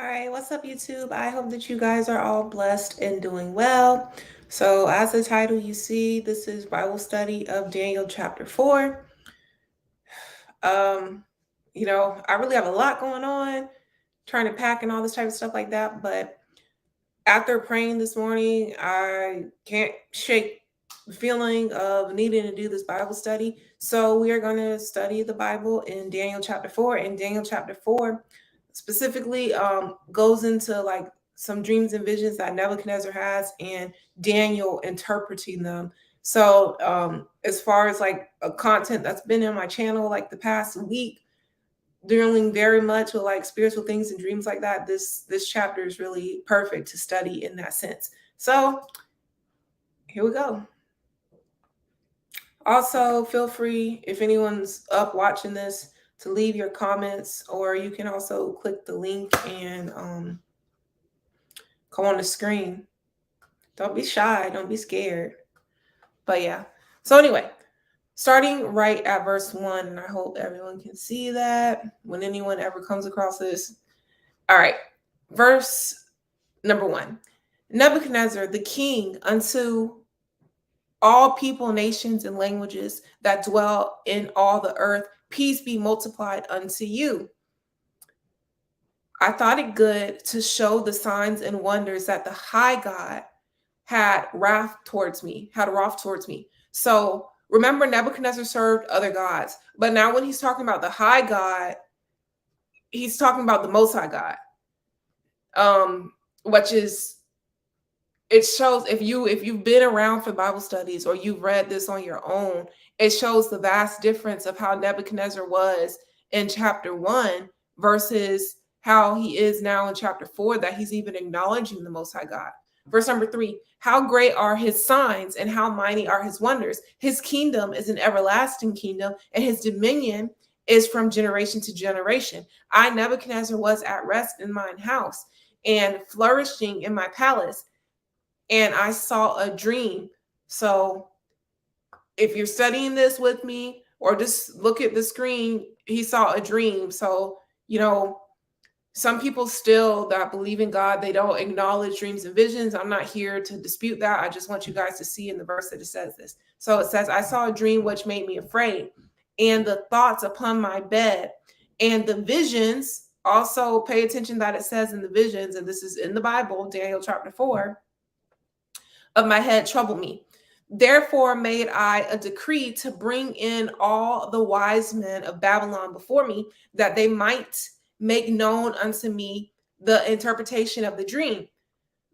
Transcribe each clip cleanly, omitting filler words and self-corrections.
All right, what's up, YouTube? I hope that you guys are all blessed and doing well. So, as the title you see, this is Bible study of Daniel chapter 4. Um, I really have a lot going on, trying to pack and all this type of stuff like that. But after praying this morning, I can't shake the feeling of needing to do this Bible study. So, we are going to study the Bible in Daniel chapter 4. And Daniel chapter 4 specifically goes into like some dreams and visions that Nebuchadnezzar has and Daniel interpreting them. So, as far as like a content that's been in my channel like the past week, dealing very much with like spiritual things and dreams like that, this chapter is really perfect to study in that sense. So here we go. Also, feel free if anyone's up watching this to leave your comments, or you can also click the link and come on the screen. Don't be shy, don't be scared. But yeah. So anyway, starting right at verse 1, and I hope everyone can see that when anyone ever comes across this. All right. Verse number 1. Nebuchadnezzar, the king, unto all people, nations, and languages that dwell in all the earth, peace be multiplied unto you. I thought it good to show the signs and wonders that the high God had wrath towards me. So remember, Nebuchadnezzar served other gods, but now when he's talking about the high God, he's talking about the Most High God, which is, it shows, if you've been around for Bible studies or you've read this on your own, it shows the vast difference of how Nebuchadnezzar was in chapter 1 versus how he is now in chapter 4, that he's even acknowledging the Most High God. Verse number 3, how great are his signs and how mighty are his wonders. His kingdom is an everlasting kingdom, and his dominion is from generation to generation. I, Nebuchadnezzar, was at rest in mine house and flourishing in my palace, and I saw a dream. So if you're studying this with me or just look at the screen, he saw a dream. So, some people still that believe in God, they don't acknowledge dreams and visions. I'm not here to dispute that. I just want you guys to see in the verse that it says this. So it says, I saw a dream which made me afraid, and the thoughts upon my bed, and the visions. Also, pay attention that it says in the visions, and this is in the Bible, Daniel chapter 4, of my head troubled me. Therefore made I a decree to bring in all the wise men of Babylon before me, that they might make known unto me the interpretation of the dream.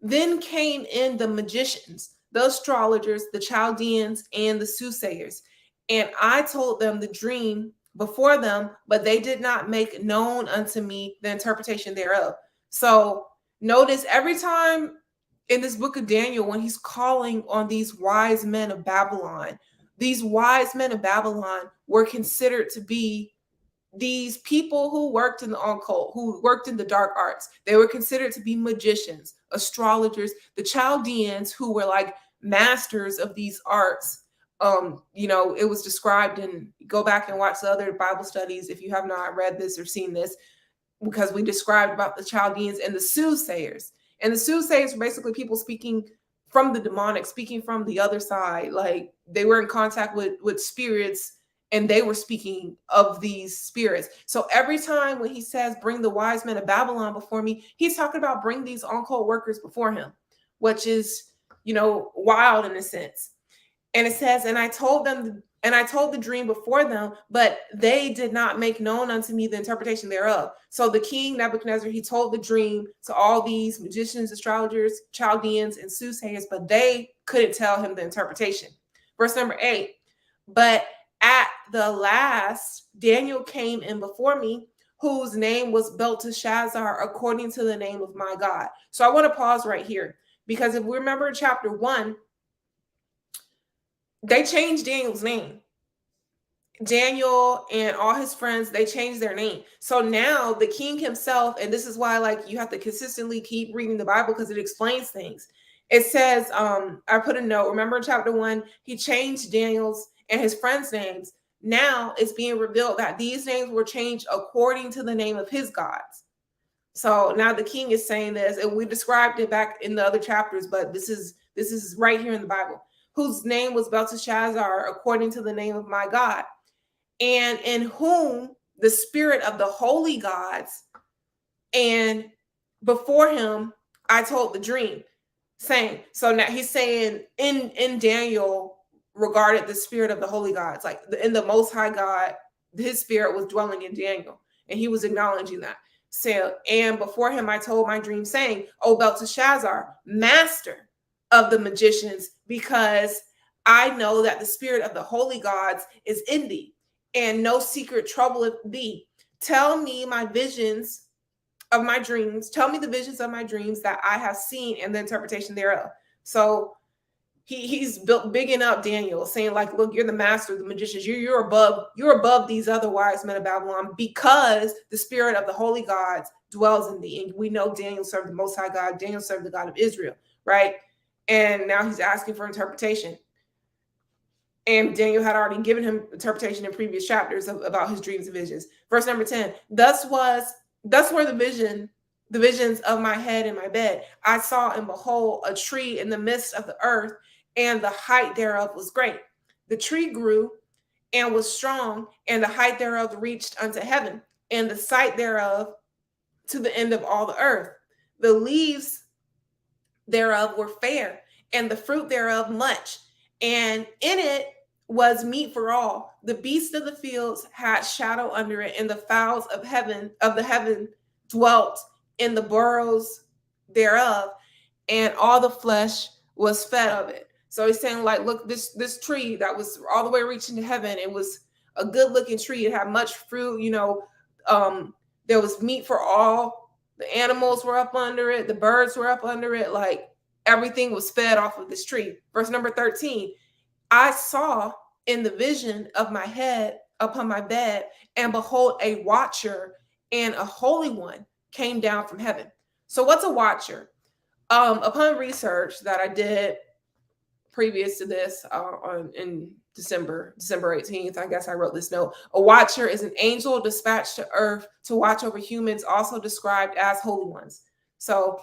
Then came in the magicians, the astrologers, the Chaldeans, and the soothsayers. And I told them the dream before them, but they did not make known unto me the interpretation thereof. So notice every time in this book of Daniel, when he's calling on these wise men of Babylon, these wise men of Babylon were considered to be these people who worked in the occult, who worked in the dark arts. They were considered to be magicians, astrologers, the Chaldeans, who were like masters of these arts. It was described, and go back and watch the other Bible studies if you have not read this or seen this, because we described about the Chaldeans and the soothsayers. And the soothsayers were basically people speaking from the demonic, speaking from the other side. Like they were in contact with spirits, and they were speaking of these spirits. So every time when he says, bring the wise men of Babylon before me, he's talking about bring these on-call workers before him, which is, wild in a sense. And it says, and I told the dream before them, but they did not make known unto me the interpretation thereof. So the king Nebuchadnezzar, he told the dream to all these magicians, astrologers, Chaldeans, and soothsayers, but they couldn't tell him the interpretation. Verse number 8, but at the last, Daniel came in before me, whose name was Belteshazzar, according to the name of my God. So I want to pause right here, because if we remember in chapter 1, they changed Daniel's name. Daniel and all his friends, they changed their name. So now the king himself, and this is why like you have to consistently keep reading the Bible because it explains things. It says, I put a note, remember in chapter 1, he changed Daniel's and his friends' names. Now it's being revealed that these names were changed according to the name of his gods. So now the king is saying this, and we described it back in the other chapters, but this is right here in the Bible. Whose name was Belteshazzar, according to the name of my God, and in whom the spirit of the holy gods, and before him I told the dream, saying. So now he's saying in Daniel regarded the spirit of the holy gods, like in the Most High God, his spirit was dwelling in Daniel, and he was acknowledging that. So, and before him I told my dream, saying, O Belteshazzar, master of the magicians, because I know that the spirit of the holy gods is in thee, and no secret troubleth thee. Tell me my visions of my dreams. Tell me the visions of my dreams that I have seen and the interpretation thereof. So he's built bigging up Daniel, saying like, look, you're the master of the magicians. You're above these other wise men of Babylon, because the spirit of the holy gods dwells in thee. And we know Daniel served the Most High God. Daniel served the God of Israel, right? And now he's asking for interpretation. And Daniel had already given him interpretation in previous chapters about his dreams and visions. Verse number 10, thus were the visions of my head in my bed. I saw and behold a tree in the midst of the earth, and the height thereof was great. The tree grew and was strong, and the height thereof reached unto heaven, and the sight thereof to the end of all the earth. The leaves thereof were fair, and the fruit thereof much, and in it was meat for all. The beasts of the fields had shadow under it, and the fowls of the heaven dwelt in the burrows thereof, and all the flesh was fed of it. So he's saying, like, look, this tree that was all the way reaching to heaven, it was a good looking tree. It had much fruit, there was meat for all. The animals were up under it, the birds were up under it, like everything was fed off of this tree. Verse number 13, I saw in the vision of my head upon my bed, and behold, a watcher and a holy one came down from heaven. So what's a watcher? Upon research that I did previous to this, in December 18th, I guess I wrote this note. A watcher is an angel dispatched to earth to watch over humans, also described as holy ones. So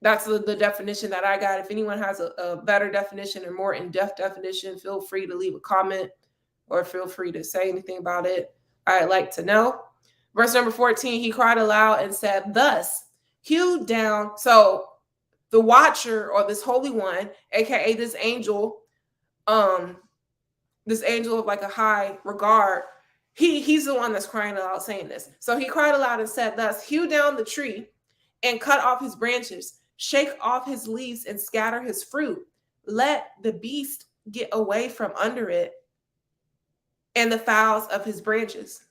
that's the definition that I got. If anyone has a better definition or more in-depth definition, feel free to leave a comment or feel free to say anything about it. I'd like to know. Verse number 14, he cried aloud and said, thus, hew down. So the watcher, or this holy one, aka this angel of like a high regard, he's the one that's crying aloud saying this. So he cried aloud and said, thus, hew down the tree and cut off his branches, shake off his leaves and scatter his fruit. Let the beast get away from under it, and the fowls of his branches.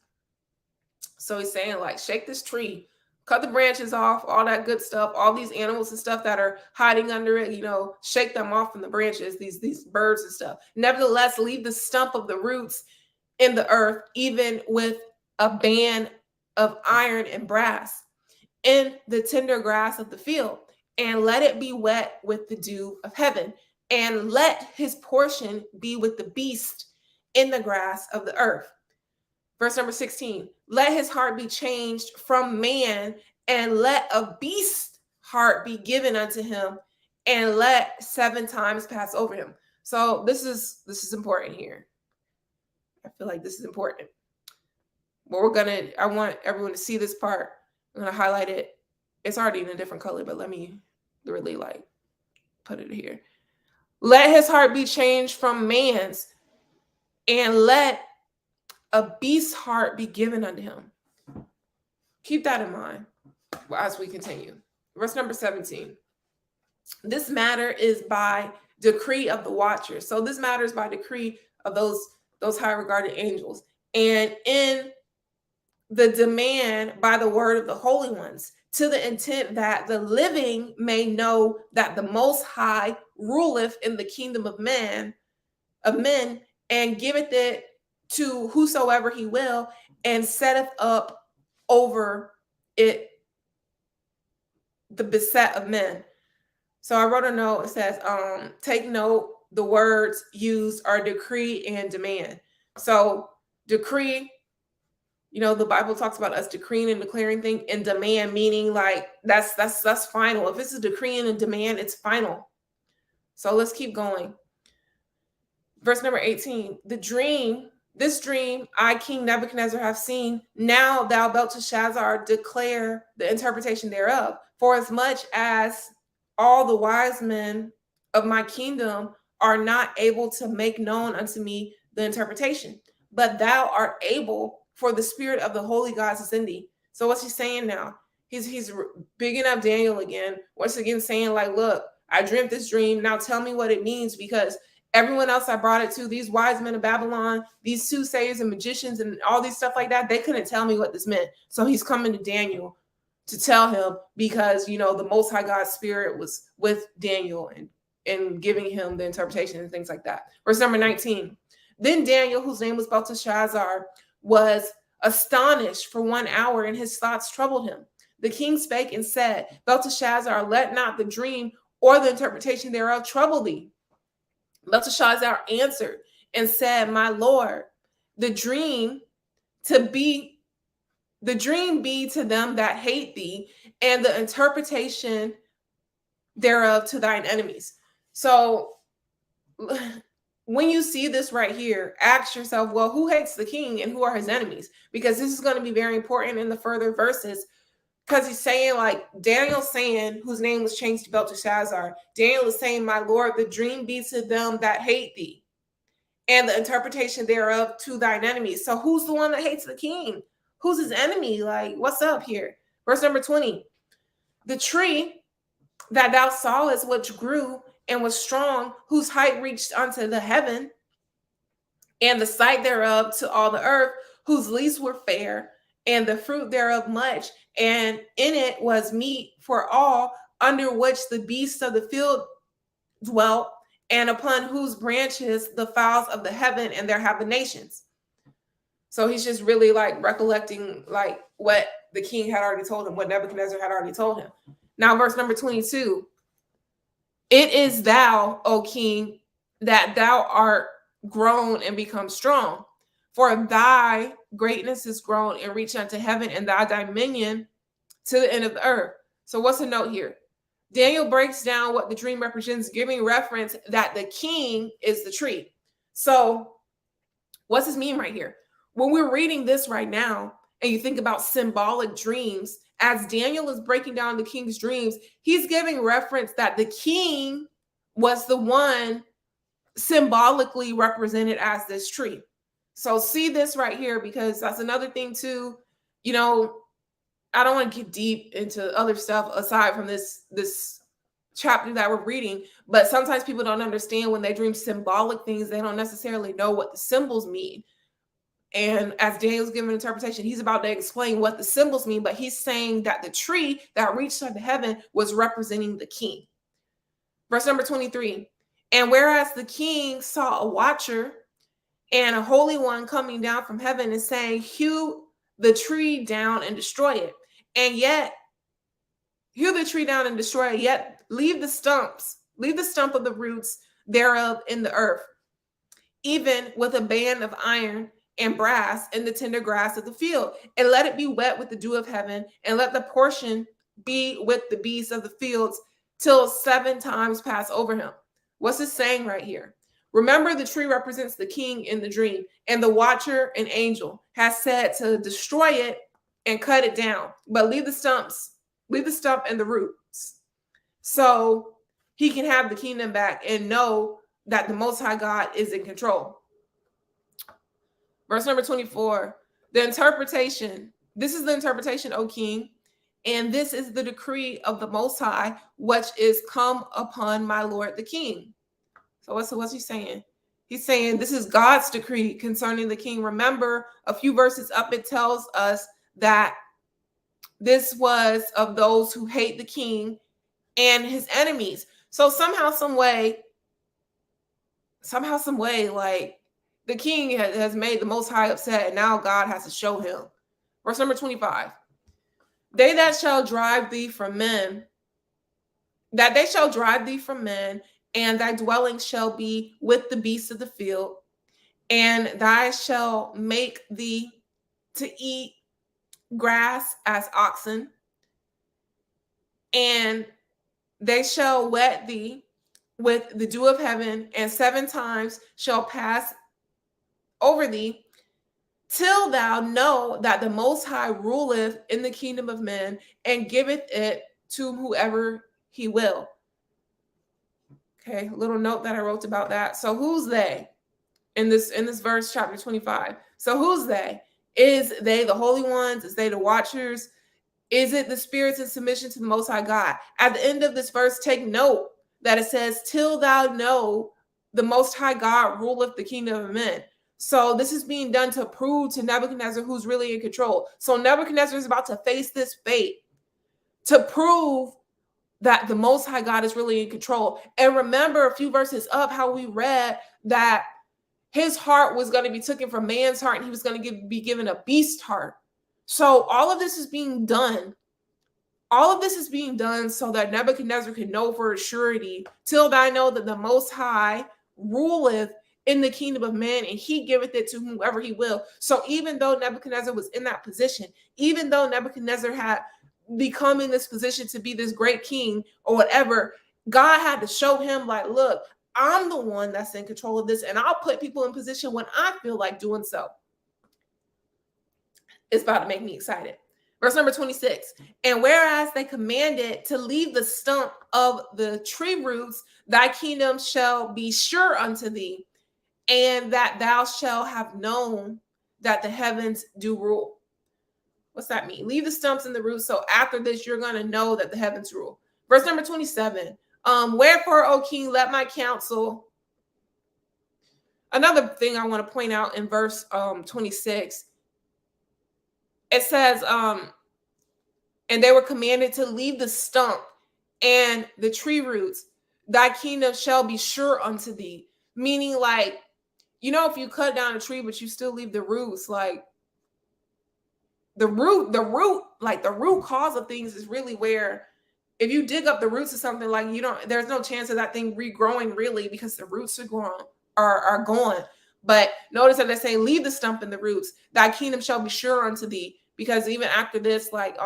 So he's saying, like, shake this tree, cut the branches off, all that good stuff, all these animals and stuff that are hiding under it, shake them off from the branches, these birds and stuff. Nevertheless, leave the stump of the roots in the earth, even with a band of iron and brass, in the tender grass of the field, and let it be wet with the dew of heaven, and let his portion be with the beast in the grass of the earth. Verse number 16, let his heart be changed from man, and let a beast heart be given unto him, and let 7 times pass over him. So this is important here. I feel like this is important. I want everyone to see this part. I'm going to highlight it. It's already in a different color, but let me really put it here. Let his heart be changed from man's, and let a beast's heart be given unto him. Keep that in mind as we continue. Verse number 17. This matter is by decree of the watcher. So this matter is by decree of those high regarded angels, and in the demand by the word of the holy ones, to the intent that the living may know that the Most High ruleth in the kingdom of men, and giveth it to whosoever he will, and setteth up over it the beset of men. So I wrote a note. It says, take note, the words used are decree and demand. So decree, The Bible talks about us decreeing and declaring things, and demand, meaning like that's final. If it's a decreeing and demand, it's final. So let's keep going. Verse number 18. This dream I, King Nebuchadnezzar, have seen. Now thou Belteshazzar declare the interpretation thereof. For as much as all the wise men of my kingdom are not able to make known unto me the interpretation, but thou art able, for the spirit of the holy gods is in thee. So what's he saying now? He's bigging up Daniel again. Once again saying like, look, I dreamt this dream. Now tell me what it means, because everyone else I brought it to, these wise men of Babylon, these soothsayers and magicians and all these stuff like that, they couldn't tell me what this meant. So he's coming to Daniel to tell him, because, the Most High God's spirit was with Daniel and giving him the interpretation and things like that. Verse number 19. Then Daniel, whose name was Belteshazzar, was astonished for 1 hour, and his thoughts troubled him. The king spake and said, Belteshazzar, let not the dream or the interpretation thereof trouble thee. Belteshazzar answered and said, my lord, the dream be to them that hate thee, and the interpretation thereof to thine enemies. So when you see this right here, ask yourself, well, who hates the king and who are his enemies? Because this is going to be very important in the further verses. Because he's saying, like, Daniel's saying, whose name was changed to Belteshazzar, Daniel is saying, my lord, the dream be to them that hate thee, and the interpretation thereof to thine enemies. So who's the one that hates the king? Who's his enemy? Like, what's up here? Verse number 20. The tree that thou sawest, which grew and was strong, whose height reached unto the heaven, and the sight thereof to all the earth, whose leaves were fair, and the fruit thereof much, and in it was meat for all, under which the beasts of the field dwelt, and upon whose branches the fowls of the heaven and their habitations. So he's just really like recollecting like what the king had already told him, what Nebuchadnezzar had already told him. Now, verse number 22. It is thou, O king, that thou art grown and become strong. For thy greatness is grown and reached unto heaven, and thy dominion to the end of the earth. So what's the note here? Daniel breaks down what the dream represents, giving reference that the king is the tree. So what's this mean right here? When we're reading this right now, and you think about symbolic dreams, as Daniel is breaking down the king's dreams, he's giving reference that the king was the one symbolically represented as this tree. So see this right here, because that's another thing too. I don't want to get deep into other stuff aside from this chapter that we're reading, but sometimes people don't understand when they dream symbolic things, they don't necessarily know what the symbols mean. And as Daniel's giving interpretation, he's about to explain what the symbols mean, but he's saying that the tree that reached unto heaven was representing the king. Verse number 23. And whereas the king saw a watcher and a holy one coming down from heaven and saying, hew the tree down and destroy it. And yet, hew the tree down and destroy it, yet leave the stump of the roots thereof in the earth, even with a band of iron and brass in the tender grass of the field, and let it be wet with the dew of heaven, and let the portion be with the beasts of the fields till 7 times pass over him. What's it saying right here? Remember, the tree represents the king in the dream, and the watcher, an angel, has said to destroy it and cut it down, but leave the stump and the roots, so he can have the kingdom back and know that the Most High God is in control. Verse number 24, the interpretation. This is the interpretation, O king, and this is the decree of the Most High, which is come upon my lord the king. So what's he saying? He's saying this is God's decree concerning the king. Remember, a few verses up, it tells us that this was of those who hate the king and his enemies. So somehow, some way, like the king has made the Most High upset, and now God has to show him. Verse number 25. They that shall drive thee from men, and thy dwelling shall be with the beasts of the field, and thou shalt make thee to eat grass as oxen, and they shall wet thee with the dew of heaven, and 7 times shall pass over thee, till thou know that the Most High ruleth in the kingdom of men, and giveth it to whoever he will. Okay, a little note that I wrote about that. So who's they in this verse, chapter 25? So who's they? Is they the holy ones? Is they the watchers? Is it the spirits in submission to the Most High God? At the end of this verse, take note that it says, till thou know the Most High God ruleth the kingdom of men. So this is being done to prove to Nebuchadnezzar who's really in control. So Nebuchadnezzar is about to face this fate to prove that the Most High God is really in control. And remember a few verses up how we read that his heart was going to be taken from man's heart and he was going to be given a beast heart. So all of this is being done. All of this is being done so that Nebuchadnezzar can know for a surety, till thou know that the Most High ruleth in the kingdom of man, and he giveth it to whomever he will. So even though Nebuchadnezzar was in that position, even though Nebuchadnezzar had become in this position to be this great king or whatever, God had to show him, like, look, I'm the one that's in control of this, and I'll put people in position when I feel like doing so. It's about to make me excited. Verse number 26, and whereas they commanded to leave the stump of the tree roots, thy kingdom shall be sure unto thee, and that thou shalt have known that the heavens do rule. What's that mean? Leave the stumps and the roots, so after this, you're going to know that the heavens rule. Verse number 27, wherefore, O king, let my counsel. Another thing I want to point out in verse 26, it says, and they were commanded to leave the stump and the tree roots. Thy kingdom shall be sure unto thee. Meaning, like, you know, if you cut down a tree, but you still leave the roots, like the root cause of things is really where, if you dig up the roots of something, like, you don't, there's no chance of that thing regrowing really, because the roots are gone. But notice that they say, leave the stump and the roots. Thy kingdom shall be sure unto thee. Because even after this, like,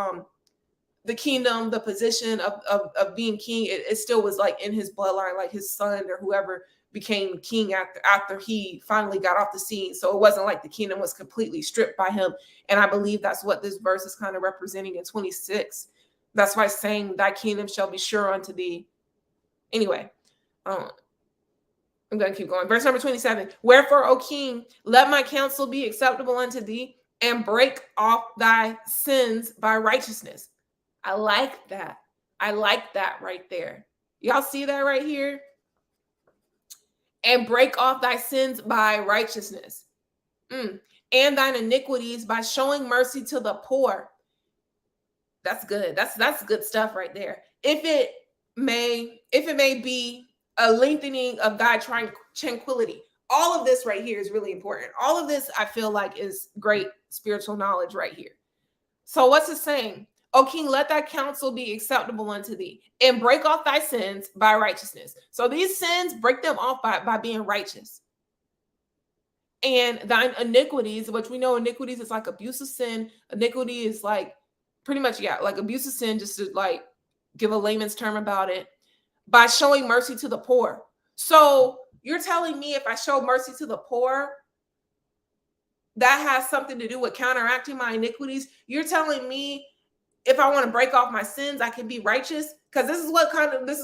the kingdom, the position of being king, it still was like in his bloodline, like his son or whoever became king after he finally got off the scene. So it wasn't like the kingdom was completely stripped by him. And I believe that's what this verse is kind of representing in 26. That's why it's saying, thy kingdom shall be sure unto thee. Anyway, I'm going to keep going. Verse number 27, wherefore, O king, let my counsel be acceptable unto thee, and break off thy sins by righteousness. I like that. I like that right there. Y'all see that right here? And break off thy sins by righteousness. And thine iniquities by showing mercy to the poor. That's good. That's good stuff right there. If it may be a lengthening of thy tranquility. All of this right here is really important. All of this, I feel like, is great spiritual knowledge right here. So what's it saying? O king, let thy counsel be acceptable unto thee, and break off thy sins by righteousness. So these sins, break them off by being righteous. And thine iniquities, which we know iniquities is like abusive sin. Iniquity is like pretty much, yeah, like abusive sin, just to like give a layman's term about it, by showing mercy to the poor. So you're telling me if I show mercy to the poor, that has something to do with counteracting my iniquities? You're telling me if I want to break off my sins, I can be righteous? Because this is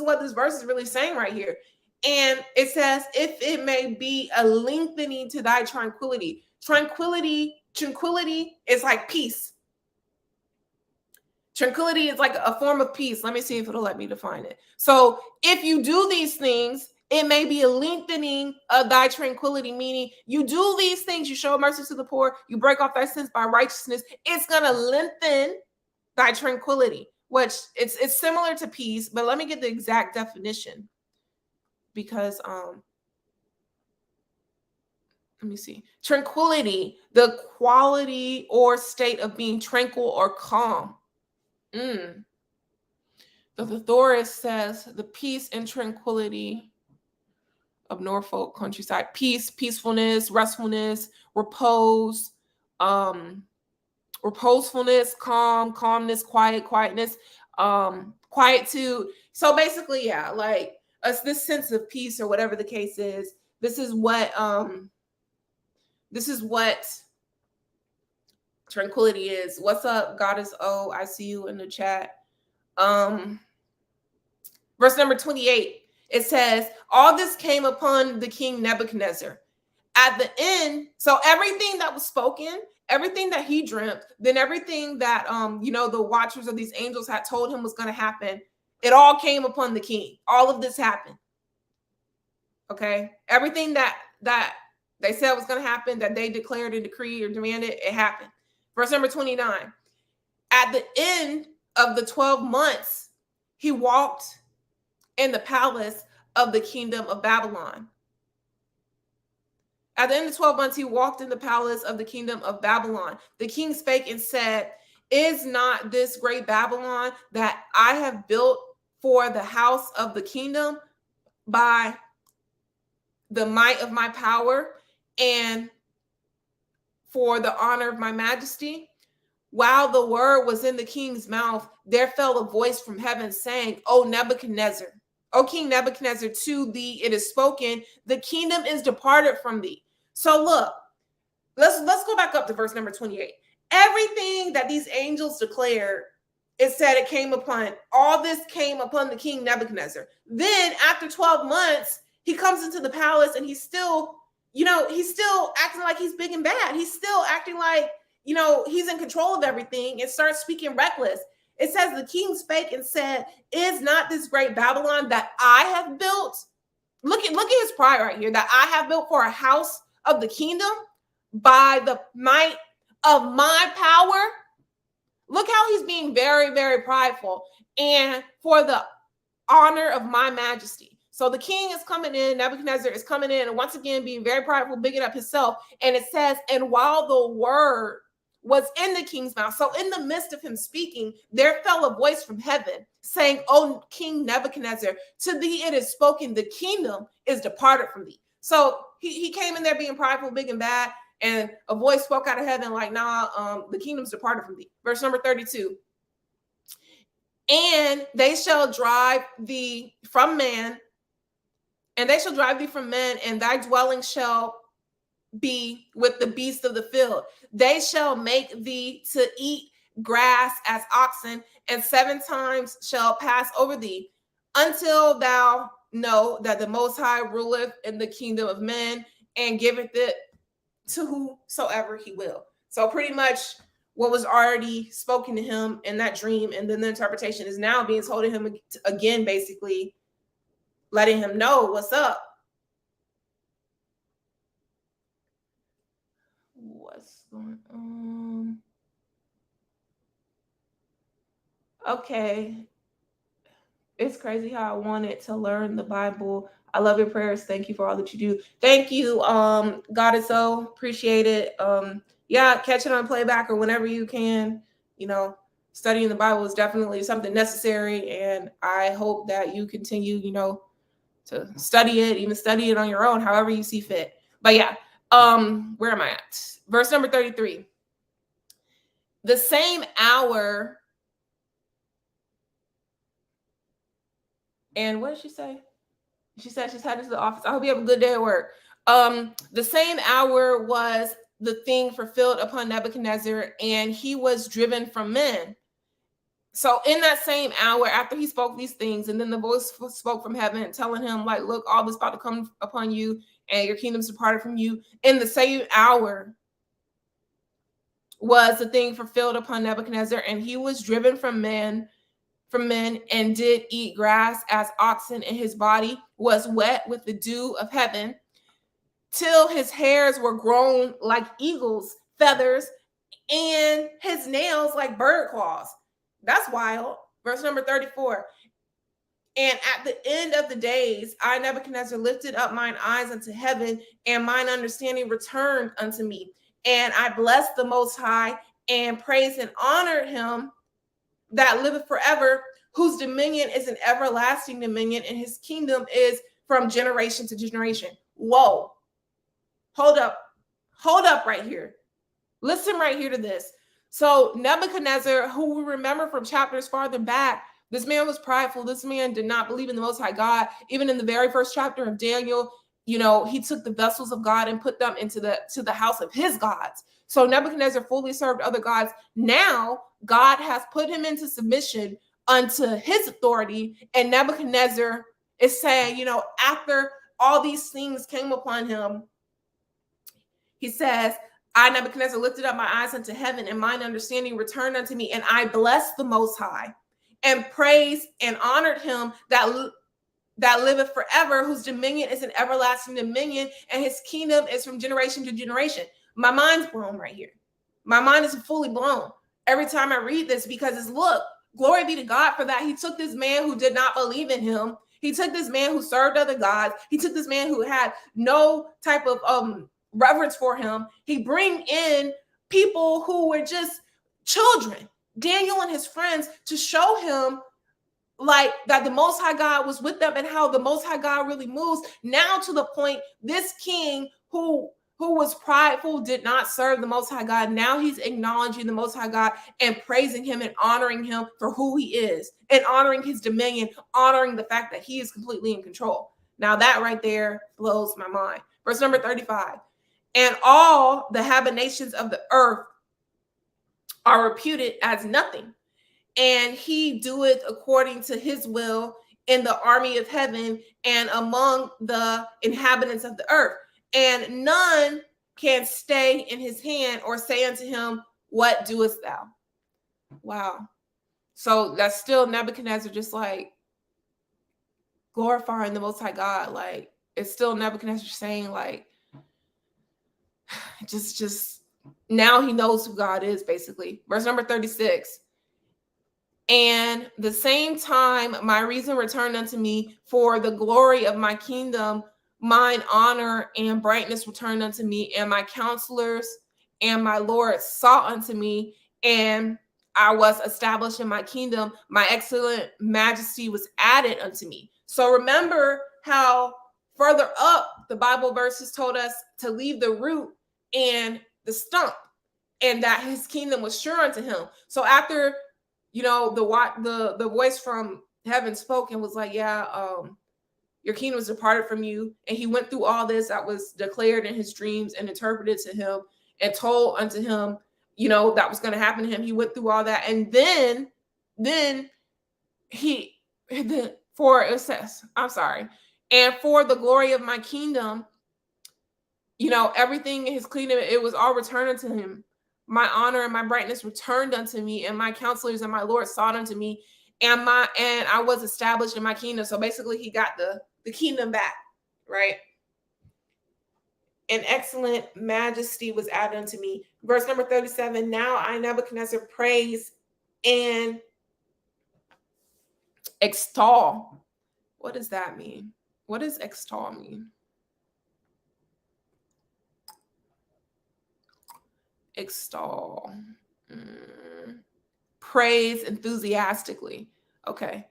what this verse is really saying right here. And it says, if it may be a lengthening to thy tranquility. Tranquility is like peace. Tranquility is like a form of peace. Let me see if it'll let me define it. So if you do these things, it may be a lengthening of thy tranquility, meaning you do these things, you show mercy to the poor, you break off thy sins by righteousness, it's going to lengthen thy tranquility, which it's similar to peace, but let me get the exact definition, because let me see. Tranquility, the quality or state of being tranquil or calm. The thesaurus says the peace and tranquility of Norfolk countryside. Peace, peacefulness, restfulness, repose, reposefulness, calmness, quietness, quietude. So basically, yeah, like us, this sense of peace or whatever the case is. This is what tranquility is. What's up, Goddess O? I see you in the chat. Verse number 28, it says, all this came upon the king Nebuchadnezzar. At the end, so everything that was spoken, everything that he dreamt, then everything that the watchers of these angels had told him was going to happen, it all came upon the king. All of this happened. Okay? Everything that they said was going to happen, that they declared and decreed or demanded, it happened. Verse number 29. At the end of the 12 months, he walked in the palace of the kingdom of Babylon. At the end of 12 months, he walked in the palace of the kingdom of Babylon. The king spake and said, is not this great Babylon that I have built for the house of the kingdom by the might of my power and for the honor of my majesty? While the word was in the king's mouth, there fell a voice from heaven saying, O Nebuchadnezzar, O King Nebuchadnezzar, to thee it is spoken, the kingdom is departed from thee. So look, let's go back up to verse number 28. Everything that these angels declared, it said it came upon, all this came upon the king Nebuchadnezzar. Then after 12 months, he comes into the palace and he's still acting like he's big and bad. He's still acting like, he's in control of everything and starts speaking reckless. It says the king spake and said, is not this great Babylon that I have built? Look at his pride right here, that I have built for a house of the kingdom by the might of my power. Look how he's being very, very prideful, and for the honor of my majesty. So the king is coming in, Nebuchadnezzar is coming in, and once again being very prideful, bigging up himself. And it says, and while the word was in the king's mouth, so in the midst of him speaking, there fell a voice from heaven saying, O King Nebuchadnezzar, to thee it is spoken, the kingdom is departed from thee. So he came in there being prideful, big and bad, and a voice spoke out of heaven like, the kingdom's departed from thee. Verse number 32. And they shall drive thee from man, and thy dwelling shall be with the beasts of the field. They shall make thee to eat grass as oxen, and 7 times shall pass over thee, until thou know that the Most High ruleth in the kingdom of men, and giveth it to whosoever he will. So pretty much what was already spoken to him in that dream, and then the interpretation is now being told to him again, basically letting him know what's up. What's going on? Okay. It's crazy how I wanted to learn the Bible. I love your prayers. Thank you for all that you do. Thank you, Goddess O. Appreciate it. Yeah, catch it on playback or whenever you can. Studying the Bible is definitely something necessary, and I hope that you continue, to study it, even study it on your own, however you see fit. But yeah, where am I at? Verse number 33. The same hour. And what did she say? She said she's headed to the office. I hope you have a good day at work. The same hour was the thing fulfilled upon Nebuchadnezzar, and he was driven from men. So in that same hour, after he spoke these things, and then the voice spoke from heaven telling him, like, look, all this about to come upon you, and your kingdom's departed from you. In the same hour was the thing fulfilled upon Nebuchadnezzar, and he was driven from men, and did eat grass as oxen, and his body was wet with the dew of heaven, till his hairs were grown like eagle's feathers, and his nails like bird claws. That's wild. Verse number 34. And at the end of the days, I, Nebuchadnezzar, lifted up mine eyes unto heaven, and mine understanding returned unto me. And I blessed the Most High, and praised and honored him that liveth forever, whose dominion is an everlasting dominion, and his kingdom is from generation to generation. Whoa. Hold up right here. Listen right here to this. So Nebuchadnezzar, who we remember from chapters farther back, this man was prideful. This man did not believe in the Most High God. Even in the very first chapter of Daniel, he took the vessels of God and put them into the house of his gods. So Nebuchadnezzar fully served other gods. Now God has put him into submission unto his authority, and Nebuchadnezzar is saying, after all these things came upon him, he says, I, Nebuchadnezzar, lifted up my eyes unto heaven, and mine understanding returned unto me, and I blessed the Most High, and praised and honored him that liveth forever, whose dominion is an everlasting dominion, and his kingdom is from generation to generation. My mind's blown right here. My mind is fully blown every time I read this, because look, glory be to God for that. He took this man who did not believe in him. He took this man who served other gods. He took this man who had no type of reverence for him. He bring in people who were just children, Daniel and his friends, to show him like that the Most High God was with them and how the Most High God really moves. Now to the point, this king who was prideful, did not serve the Most High God. Now he's acknowledging the Most High God and praising him and honoring him for who he is, and honoring his dominion, honoring the fact that he is completely in control. Now that right there blows my mind. Verse number 35. And all the habitations of the earth are reputed as nothing, and he doeth according to his will in the army of heaven and among the inhabitants of the earth. And none can stay in his hand or say unto him, what doest thou? Wow. So that's still Nebuchadnezzar just like glorifying the Most High God. Like, it's still Nebuchadnezzar saying like, just now he knows who God is, basically. Verse number 36. And the same time my reason returned unto me, for the glory of my kingdom, mine honor and brightness returned unto me, and my counselors and my Lord sought unto me, and I was established in my kingdom. My excellent majesty was added unto me. So remember how further up the Bible verses told us to leave the root and the stump, and that his kingdom was sure unto him. So after the voice from heaven spoke and was like, your kingdom was departed from you. And he went through all this that was declared in his dreams and interpreted to him and told unto him, that was going to happen to him. He went through all that. And then it says, I'm sorry. And for the glory of my kingdom, everything in his kingdom, it was all returned unto him. My honor and my brightness returned unto me, and my counselors and my Lord sought unto me, and I was established in my kingdom. So basically he got the kingdom back, right? An excellent majesty was added unto me. Verse number 37. Now I, Nebuchadnezzar, praise and extol. What does that mean? What does extol mean? Extol. Praise enthusiastically. Okay.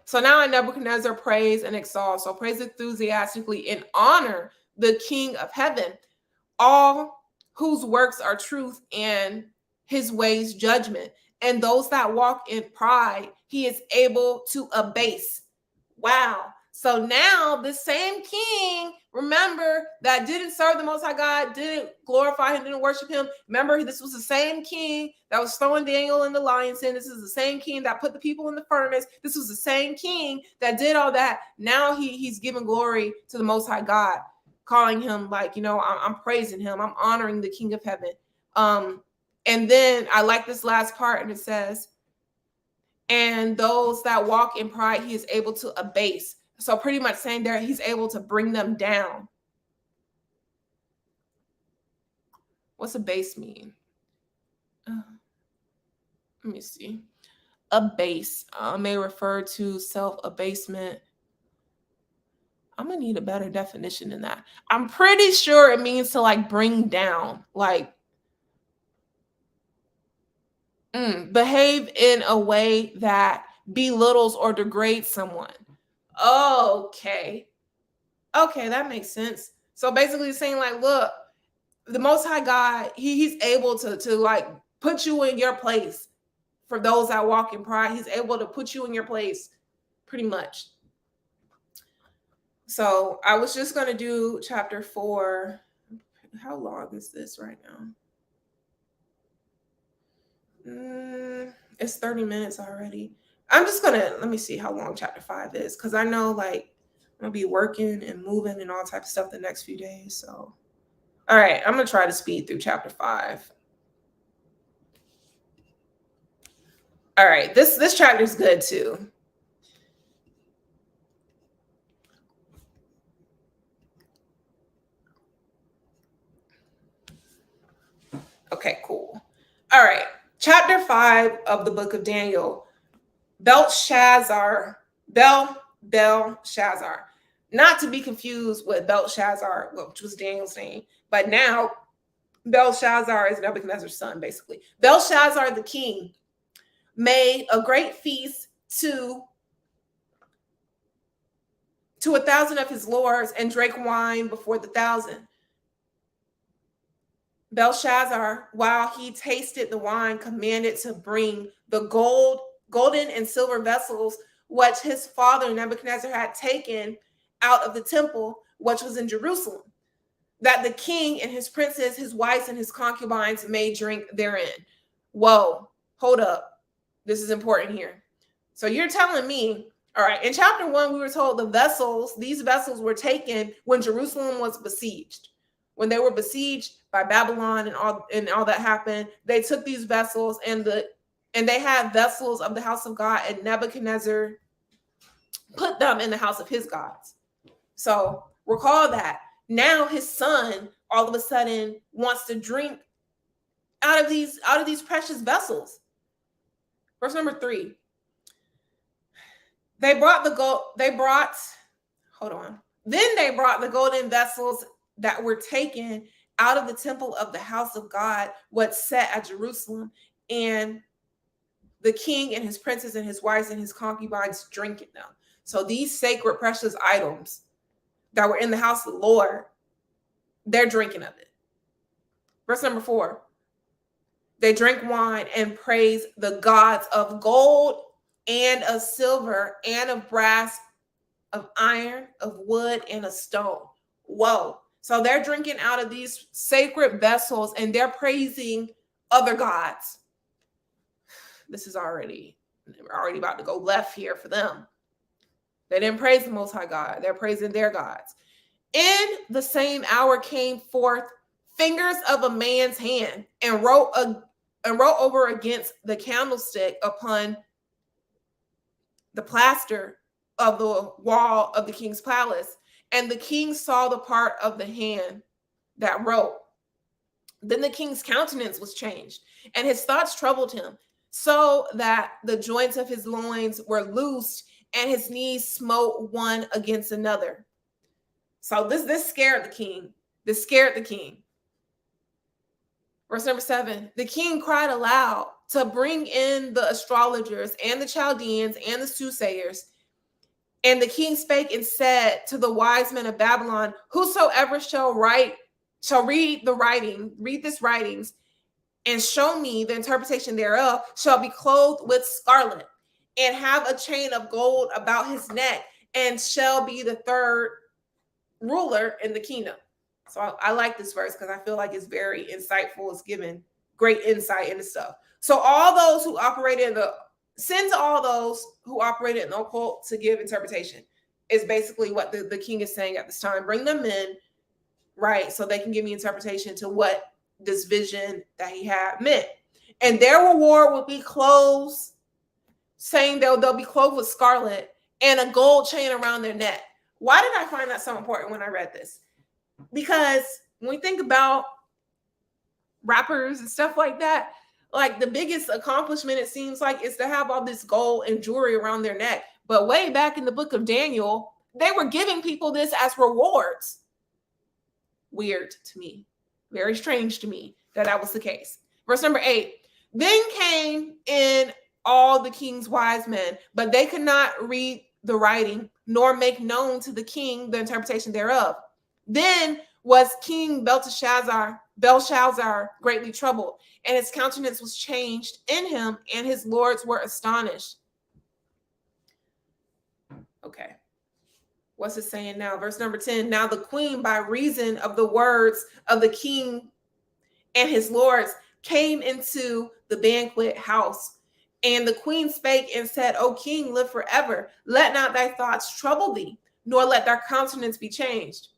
So now I, Nebuchadnezzar, praise and exalt. So praise enthusiastically and honor the King of heaven, all whose works are truth and his ways judgment. And those that walk in pride, he is able to abase. Wow. So now the same king, remember, that didn't serve the Most High God, didn't glorify him, didn't worship him. Remember, this was the same king that was throwing Daniel in the lion's den. This is the same king that put the people in the furnace. This was the same king that did all that. Now he's giving glory to the Most High God, calling him like, I'm praising him. I'm honoring the King of heaven. And then I like this last part, and it says, and those that walk in pride, he is able to abase. So pretty much saying there, he's able to bring them down. What's abase mean? Let me see. Abase may refer to self-abasement. I'm gonna need a better definition than that. I'm pretty sure it means to like bring down, like behave in a way that belittles or degrades someone. Okay, that makes sense. So basically saying like, look, the Most High God, he's able to like put you in your place. For those that walk in pride, he's able to put you in your place pretty much. So I was just going to do chapter 4. How long is this right now? It's 30 minutes already. I'm just going to, let me see how long chapter 5 is, because I know like I'm going to be working and moving and all types of stuff the next few days. So, all right, I'm going to try to speed through chapter 5. All right, this chapter is good too. Okay, cool. All right, chapter 5 of the book of Daniel. Belshazzar, not to be confused with Belshazzar, which was Daniel's name, but now Belshazzar is Nebuchadnezzar's son, basically. Belshazzar the king made a great feast to 1,000 of his lords and drank wine before the 1,000. Belshazzar, while he tasted the wine, commanded to bring the golden and silver vessels which his father Nebuchadnezzar had taken out of the temple, which was in Jerusalem, that the king and his princes, his wives, and his concubines may drink therein. Whoa, hold up. This is important here. So you're telling me, all right, in chapter 1, we were told these vessels were taken when Jerusalem was besieged. When they were besieged by Babylon and all that happened, they took these vessels and they had vessels of the house of God, and Nebuchadnezzar put them in the house of his gods. So recall that. Now his son all of a sudden wants to drink out of these precious vessels. Verse number 3. Then they brought the golden vessels that were taken out of the temple of the house of God, what's set at Jerusalem, and the king and his princes and his wives and his concubines drinking them. So these sacred precious items that were in the house of the Lord, they're drinking of it. Verse number 4. They drank wine and praised the gods of gold and of silver and of brass, of iron, of wood, and of stone. Whoa. So they're drinking out of these sacred vessels and they're praising other gods. This is already about to go left here for them. They didn't praise the Most High God. They're praising their gods. In the same hour came forth fingers of a man's hand and wrote over against the candlestick upon the plaster of the wall of the king's palace. And the king saw the part of the hand that wrote. Then the king's countenance was changed, and his thoughts troubled him, so that the joints of his loins were loosed, and his knees smote one against another. So this scared the king. This scared the king. Verse number 7. The king cried aloud to bring in the astrologers and the Chaldeans and the soothsayers. And the king spake and said to the wise men of Babylon, whosoever shall read this writings, and show me the interpretation thereof, shall be clothed with scarlet, and have a chain of gold about his neck, and shall be the third ruler in the kingdom. So I like this verse because I feel like it's very insightful. It's giving great insight into stuff. So all those who operated send to all those who operated in the occult to give interpretation is basically what the king is saying at this time. Bring them in, right, so they can give me interpretation to what this vision that he had meant. And their reward will be clothes, saying they'll be clothed with scarlet and a gold chain around their neck. Why did I find that so important when I read this? Because when we think about rappers and stuff like that, like the biggest accomplishment, it seems like, is to have all this gold and jewelry around their neck. But way back in the book of Daniel, they were giving people this as rewards. Weird to me. Very strange to me that was the case. Verse number 8. Then came in all the king's wise men, but they could not read the writing, nor make known to the king the interpretation thereof. Then was King Belteshazzar Belshazzar greatly troubled, and his countenance was changed in him, and his lords were astonished. Okay. What's it saying now? Verse number 10. Now the queen, by reason of the words of the king and his lords, came into the banquet house. And the queen spake and said, O king, live forever. Let not thy thoughts trouble thee, nor let thy countenance be changed.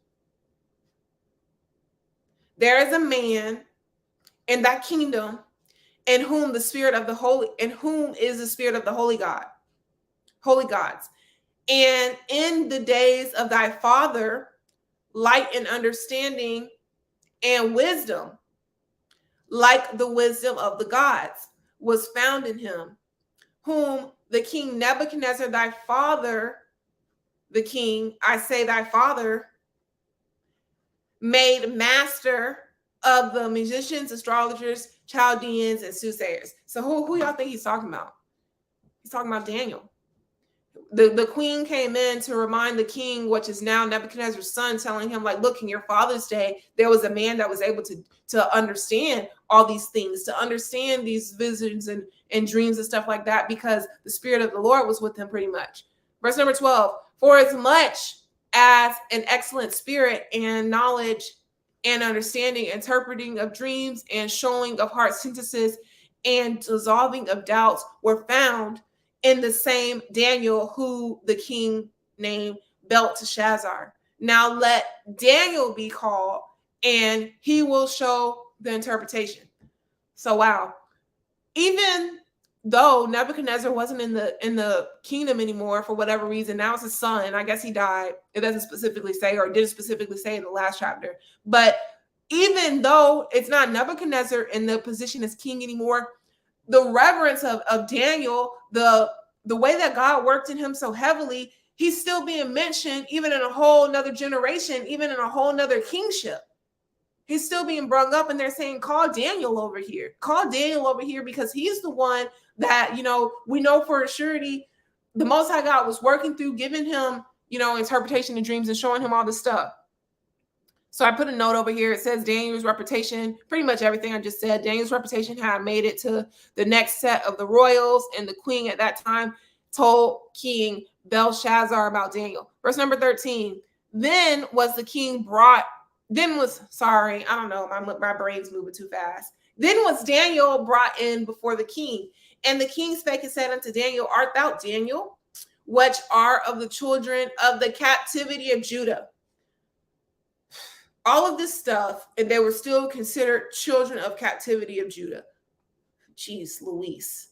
There is a man in that kingdom in whom is the spirit of the holy gods. And in the days of thy father, light and understanding and wisdom, like the wisdom of the gods, was found in him, whom the king Nebuchadnezzar, thy father, the king, I say thy father, made master of the musicians, astrologers, Chaldeans, and soothsayers. So who y'all think he's talking about? He's talking about Daniel. The queen came in to remind the king, which is now Nebuchadnezzar's son, telling him, like, look, in your father's day, there was a man that was able to understand all these things, to understand these visions and dreams and stuff like that, because the spirit of the Lord was with him pretty much. Verse number 12, for as much as an excellent spirit and knowledge and understanding, interpreting of dreams and showing of heart synthesis and dissolving of doubts were found in the same Daniel, who the king named Belteshazzar. Now let Daniel be called, and he will show the interpretation. So wow, even though Nebuchadnezzar wasn't in the kingdom anymore for whatever reason, now it's his son. I guess he died. It doesn't specifically say, or it didn't specifically say in the last chapter. But even though it's not Nebuchadnezzar in the position as king anymore, the reverence of Daniel, the way that God worked in him so heavily, he's still being mentioned even in a whole nother generation, even in a whole nother kingship. He's still being brought up, and they're saying, call Daniel over here. Call Daniel over here, because he's the one that, we know for a surety the Most High God was working through, giving him, interpretation and dreams and showing him all this stuff. So I put a note over here. It says Daniel's reputation, pretty much everything I just said. Daniel's reputation had made it to the next set of the royals, and the queen at that time told King Belshazzar about Daniel. Verse number 13. Then was my brain's moving too fast. Then was Daniel brought in before the king, and the king spake and said unto Daniel, art thou Daniel, which are of the children of the captivity of Judah? All of this stuff, and they were still considered children of captivity of Judah. Jeez Louise.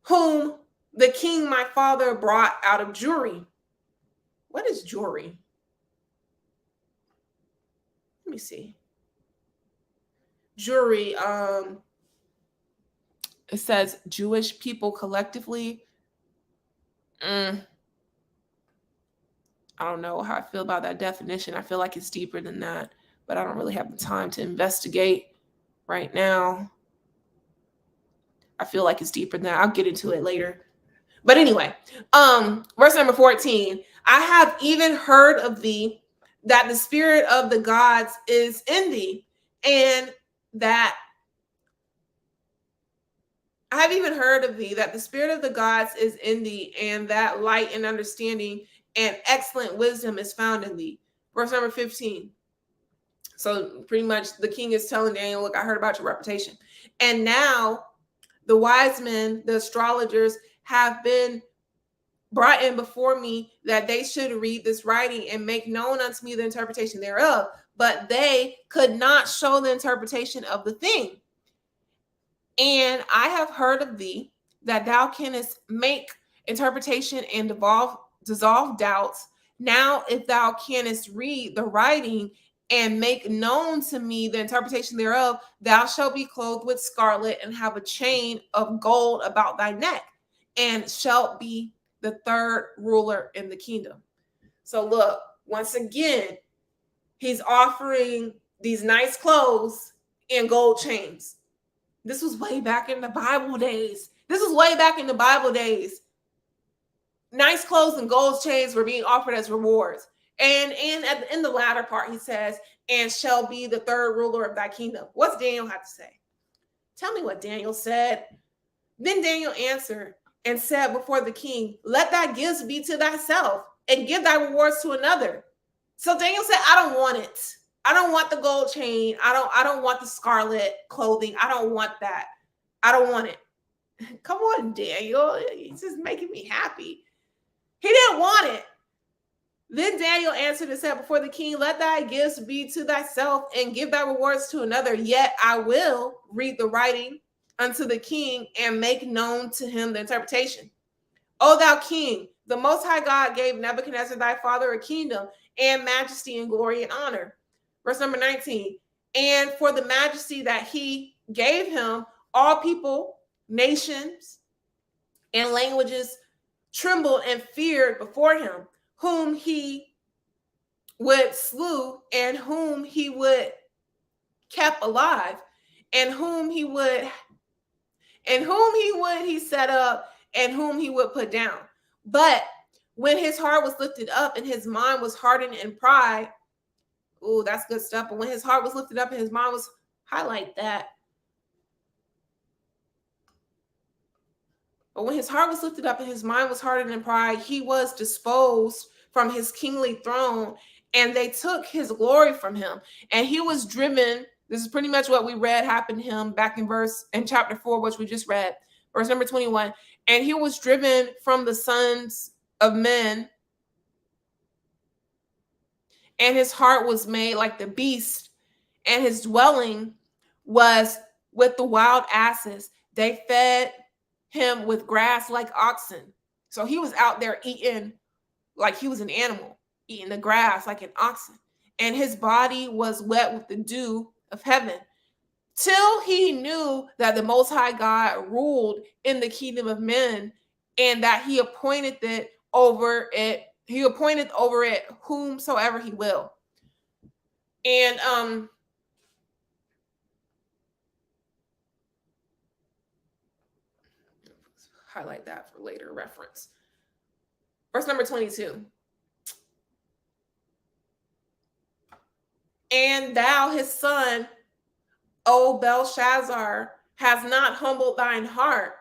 Whom the king my father brought out of Jewry. What is Jewry? Let me see. Jewry, it says Jewish people collectively. I don't know how I feel about that definition. I feel like it's deeper than that, but I don't really have the time to investigate right now. I feel like it's deeper than that. I'll get into it later. But anyway, verse number 14. I have even heard of thee that the spirit of the gods is in thee, and that I have even heard of thee that the spirit of the gods is in thee, and that light and understanding and excellent wisdom is found in thee. Verse number 15. So pretty much the king is telling Daniel, look, I heard about your reputation. And now the wise men, the astrologers, have been brought in before me, that they should read this writing and make known unto me the interpretation thereof. But they could not show the interpretation of the thing. And I have heard of thee that thou canst make interpretation and dissolve doubts. Now, if thou canst read the writing and make known to me the interpretation thereof, thou shalt be clothed with scarlet and have a chain of gold about thy neck, and shalt be the third ruler in the kingdom. So look, once again, he's offering these nice clothes and gold chains. This was way back in the Bible days. Nice clothes and gold chains were being offered as rewards. And in the latter part, he says, and shall be the third ruler of thy kingdom. What's Daniel have to say? Tell me what Daniel said. Then Daniel answered and said before the king, let thy gifts be to thyself and give thy rewards to another. So Daniel said, I don't want it. I don't want the gold chain. I don't want the scarlet clothing. I don't want that. I don't want it. Come on, Daniel. He's just making me happy. He didn't want it. Then Daniel answered and said before the king, let thy gifts be to thyself and give thy rewards to another. Yet I will read the writing unto the king and make known to him the interpretation. O thou king, the Most High God gave Nebuchadnezzar thy father a kingdom and majesty and glory and honor. Verse number 19. And for the majesty that he gave him, all people, nations, and languages trembled and feared before him, whom he would slew and whom he would kept alive, and whom he would he set up, and whom he would put down. But when his heart was lifted up and his mind was hardened in pride, ooh, that's good stuff. But when his heart was lifted up and his mind was, highlight that. But when his heart was lifted up and his mind was hardened in pride, he was disposed from his kingly throne, and they took his glory from him. And he was driven. This is pretty much what we read happened to him back in chapter 4, which we just read, verse number 21. And he was driven from the sons of men, and his heart was made like the beast, and his dwelling was with the wild asses. They fed him with grass like oxen. So he was out there eating like he was an animal, eating the grass like an oxen. And his body was wet with the dew of heaven, till he knew that the Most High God ruled in the kingdom of men, and that he appointed over it whomsoever he will. And highlight that for later reference. Verse number 22. And thou, his son, O Belshazzar, has not humbled thine heart,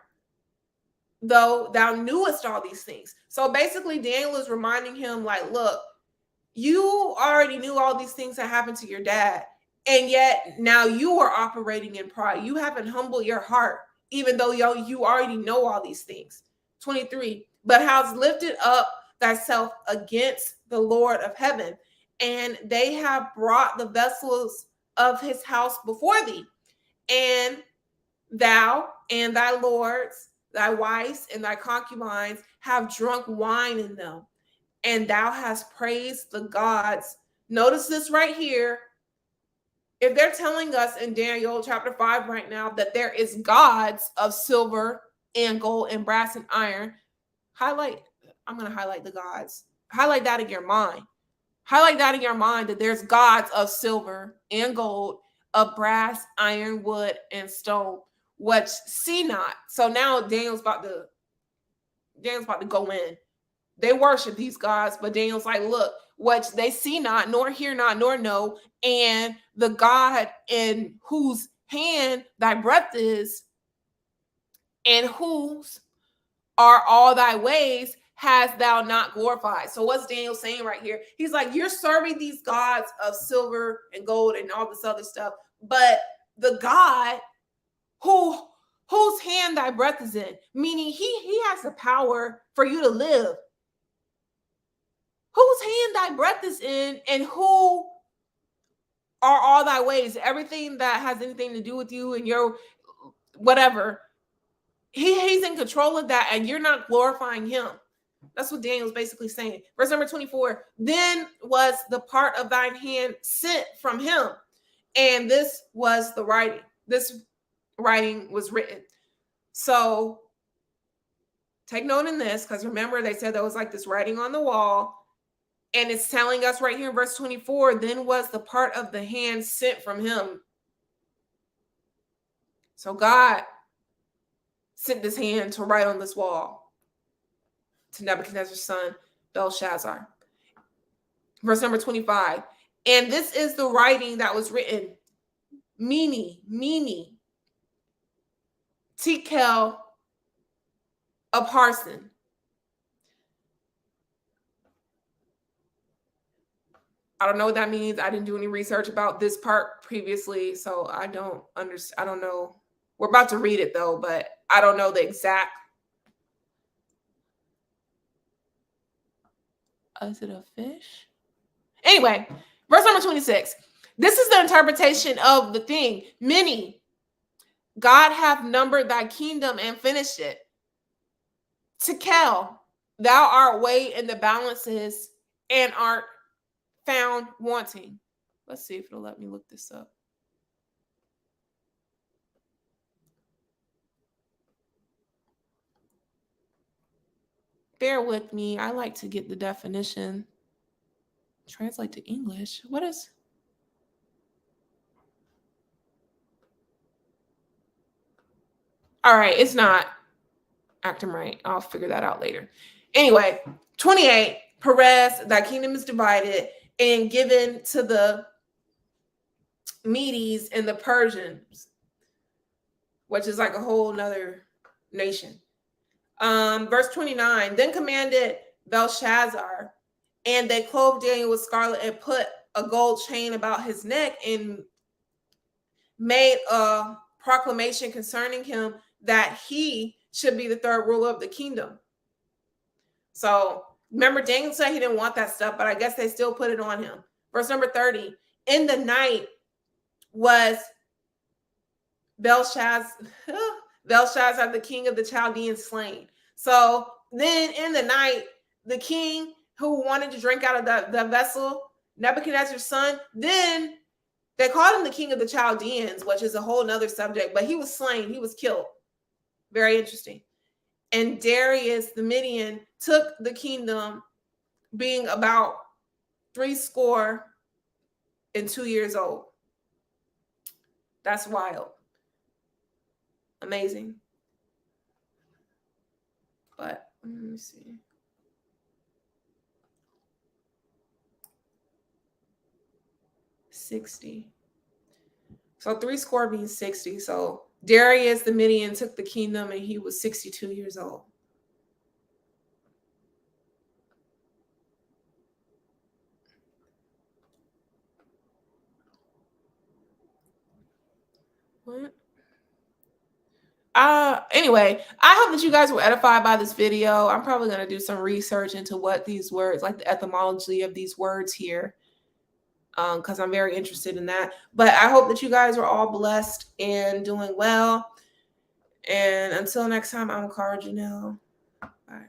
though thou knewest all these things. So basically, Daniel is reminding him, like, look, you already knew all these things that happened to your dad, and yet now you are operating in pride. You haven't humbled your heart, even though you already know all these things. 23. But hast lifted up thyself against the Lord of heaven, and they have brought the vessels of his house before thee, and thou and thy lords, thy wives and thy concubines have drunk wine in them, and thou hast praised the gods. Notice this right here. If they're telling us in Daniel chapter 5 right now that there is gods of silver and gold and brass and iron, I'm going to highlight the gods. Highlight that in your mind. Highlight that in your mind, that there's gods of silver and gold, of brass, iron, wood, and stone, which see not. So now Daniel's about to go in. They worship these gods, but Daniel's like, look, which they see not, nor hear not, nor know, and the God in whose hand thy breath is, and whose are all thy ways, has thou not glorified. So what's Daniel saying right here? He's like, you're serving these gods of silver and gold and all this other stuff, but the God whose hand thy breath is in, meaning he has the power for you to live, whose hand thy breath is in, and who are all thy ways, everything that has anything to do with you and your whatever, he's in control of that, and you're not glorifying him. That's what Daniel's basically saying. Verse number 24, then was the part of thine hand sent from him, and this was the writing. This writing was written. So take note in this, because remember, they said there was like this writing on the wall, and it's telling us right here in verse 24, then was the part of the hand sent from him. So God sent this hand to write on this wall to Nebuchadnezzar's son, Belshazzar. verse number 25. And this is the writing that was written. Mene, Tekel, Upharsin. I don't know what that means. I didn't do any research about this part previously, so I don't understand. I don't know. We're about to read it though, but I don't know the exact. Is it a fish? Anyway, verse number 26. This is the interpretation of the thing. Mene, God hath numbered thy kingdom and finished it. Tekel, thou art weighed in the balances and art found wanting. Let's see if it'll let me look this up. Bear with me. I like to get the definition. Translate to English. What is? All right, it's not acting right. I'll figure that out later. Anyway, 28. Perez, thy kingdom is divided and given to the Medes and the Persians, which is like a whole nother nation. Verse 29. Then commanded Belshazzar, and they clothed Daniel with scarlet and put a gold chain about his neck and made a proclamation concerning him that he should be the third ruler of the kingdom. So remember, Daniel said he didn't want that stuff, but I guess they still put it on him. Verse number 30. In the night was Belshazzar, the king of the Chaldeans, slain. So then in the night, the king who wanted to drink out of the vessel, Nebuchadnezzar's son, then they called him the king of the Chaldeans, which is a whole nother subject, but he was slain. He was killed. Very interesting. And Darius the Median took the kingdom, being about 62 years old. That's wild. Amazing. But let me see. $60. So 60 means 60. So Darius the Median took the kingdom and he was 62 years old. What? Anyway, I hope that you guys were edified by this video. I'm probably going to do some research into what these words, like the etymology of these words here, because I'm very interested in that. But I hope that you guys are all blessed and doing well. And until next time, I'm Cara Janelle. Bye.